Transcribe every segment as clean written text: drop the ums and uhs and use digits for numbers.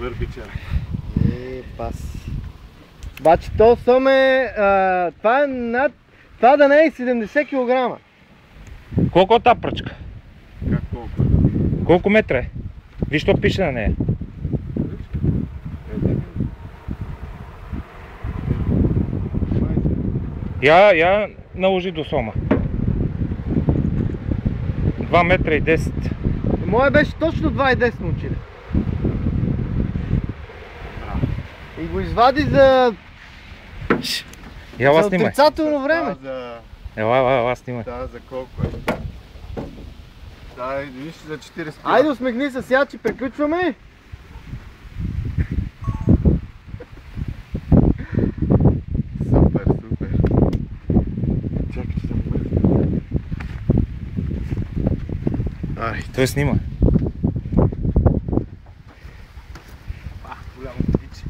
върбича. Пас. Обаче то сом е... това е над... Това да не е 70 кг. Колко е тази пръчка? Как колко? Колко метра е? Виж, що пише на нея. Я наложи до сома. 2 метра и 10. Моя беше точно 2,10 момчиле. И го извади за Ела снимай. отрицателно време. Ела снимай. Да, за колко е? Да, виж за 40 кг. Айде усмехни се сега, че приключваме. Супер, супер. Чакай, че съм бърз. Ай, Той снима. Голямо птиче.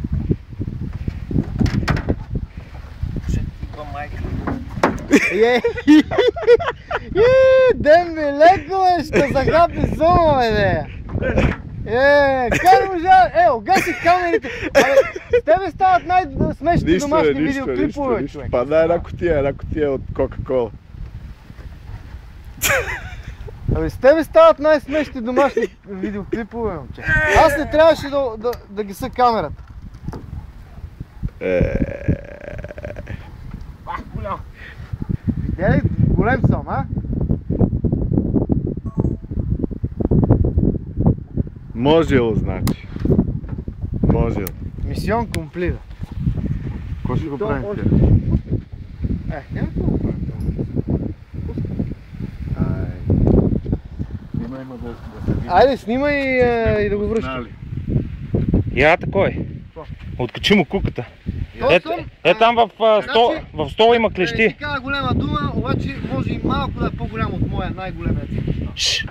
Демби, леко е, ще захапи сома, бе! Кай можа! Огаси камерите! С тебе стават най-смешните домашни видеоклипове, човек. Падна една кутия от Кока-Кола. С тебе стават най-смешните домашни видеоклипове, момче. Аз не трябваше да гаса камерата. Голям. Видели? Голем съм, а? Можело, значи. Можело. Мисион комплита. Какво ще го правим тя? Няма какво го правим. Снимай ма да се види. Айде, снимай и да го връщам. Я такой. Откачи му куката. Там в стола има клещи. Такава голема дума, обаче може и малко да е по-голям от моя най-големия цик.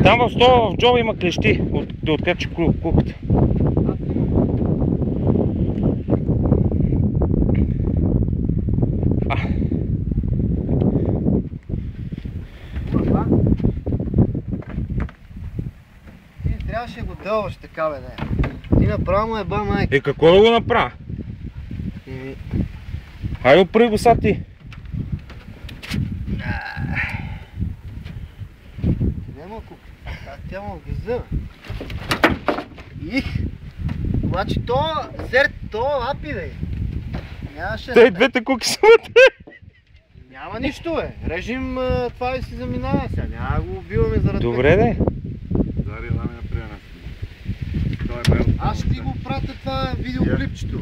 Там в стола в джоба има клещи. Да откачи куката. Ти трябваше го дълваш така, бе, не. Ти направо му еба майка. Какво да го направя? Хайде опри го са ти. Нема кука. Тя му гриза. Обаче то лапи, бе. Нямаше... Те и двете куки са вътре. Няма нищо, бе. Режим това и си заминава сега. Няма го убиваме заради... Добре, де. Зари, ела ми направя на снима. Аз ще ти го пратя това видеоклипчето.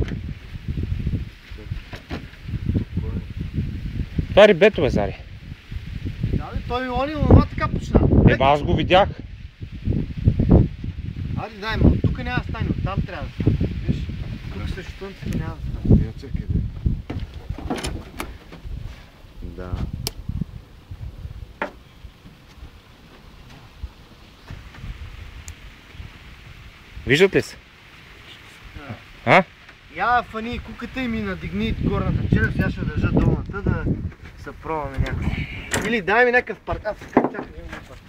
Това е рибето, бе, Зари. Да, бе, той Они онова така почна. Аз го видях. Ади, дай, ма, тук няма да стане, оттам трябва да стане. Виж, тук срещу слънцето няма да стане. Я чакай, де. Да. Виждат ли се? А? Я фани куката и ми надигни горната челюст, сега ще държа долната да се пробваме някакво. Или дай ми някакъв паркан. Чакай, имам паркан.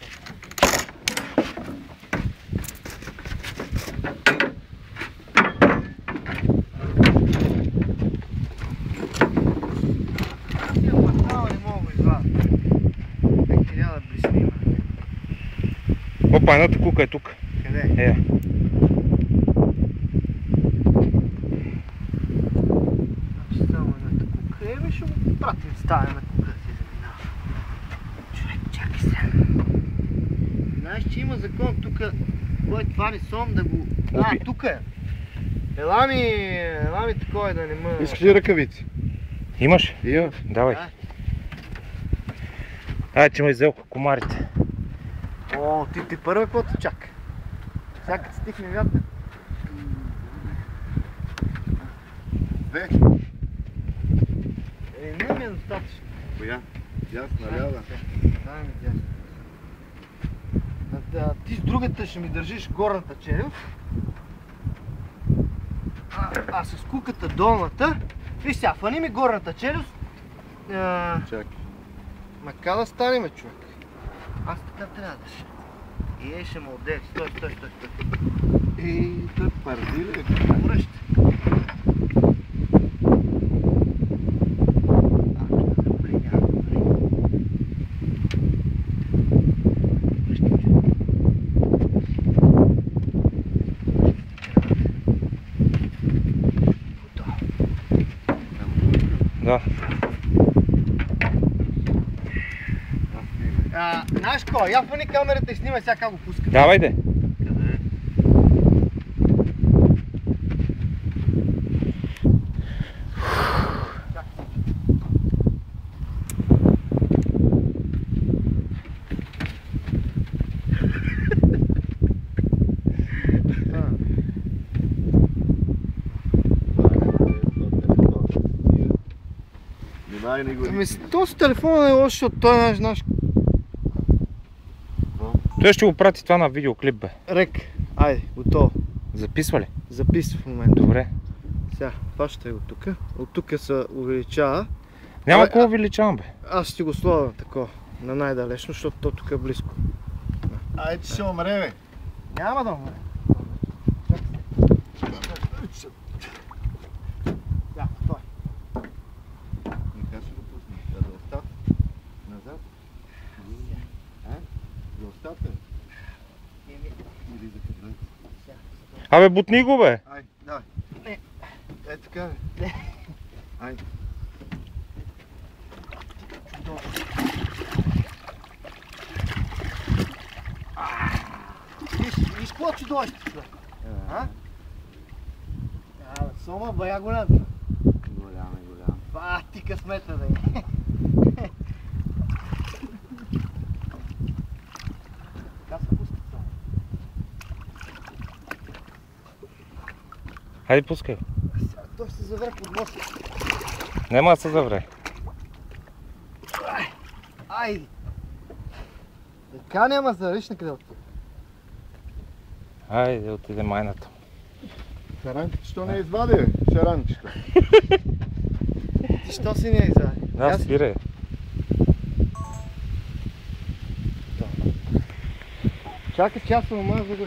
Тия паркана не мога го извадя. Как трябва да блесни, бе. Опа, едната кука е тук. Къде? Ще го пратим, ставаме кука да си заминава. Човек, чакай сега. Знаеш, че има закон тук, кой твари сом да го... Тук е. Ела ми такова да не ма... Искаш ли ръкавици? Имаш? Има. Давай. Ай, че ме изелка комарите. О, ти първа какво те чака? Сега като стихне вятър. Две. Не ми е достатъчно. Коя? Дясна, лява. Дай ми дясна. Ти с другата ще ми държиш горната челюст. А с куката долната. Виж сега, фани ми горната челюст. Чакай. Ма как да станеме, човек? Аз така трябва да ще. И ще ме отдели. Стой. Той парди ли? Горещ. Да. Знаеш какво, я фани камерата и снимай сега как го пуска. Давай де. Къде? Ами с този телефон не е лошо, защото той е наш Той ще го прати това на видеоклип, бе. рек. Айде, готово. Записва ли? Записва в момента. Добре. Сега, фащай го тук. От тук се увеличава. Няма Абе, какво увеличавам, бе. Аз ще го сложа такова, на най-далечно, защото то тук е близко. Айде, че ще умре, бе. Няма да умре. Да, стой. Как ще го пусне? Да остат? Назад? Да остат, бе? Или за къде? Абе, бутни го, бе. Ай, давай. Не. Е така, бе. Ай. Виж какво чудовище, човек. А? Сома бая голям. Голям е, голям. Ба, ти късмета да е. Така се пуска това. Хайде, пускай. Сега той ще се завре под носа. Нема да се завре. Айде. Така няма за виж на къде отива. Хайде, отиде майната. Шаранката, що не извади, бе? Шаранчето. Ти що си не я извади? Да, спирай. Чакай, че аз съм омаза да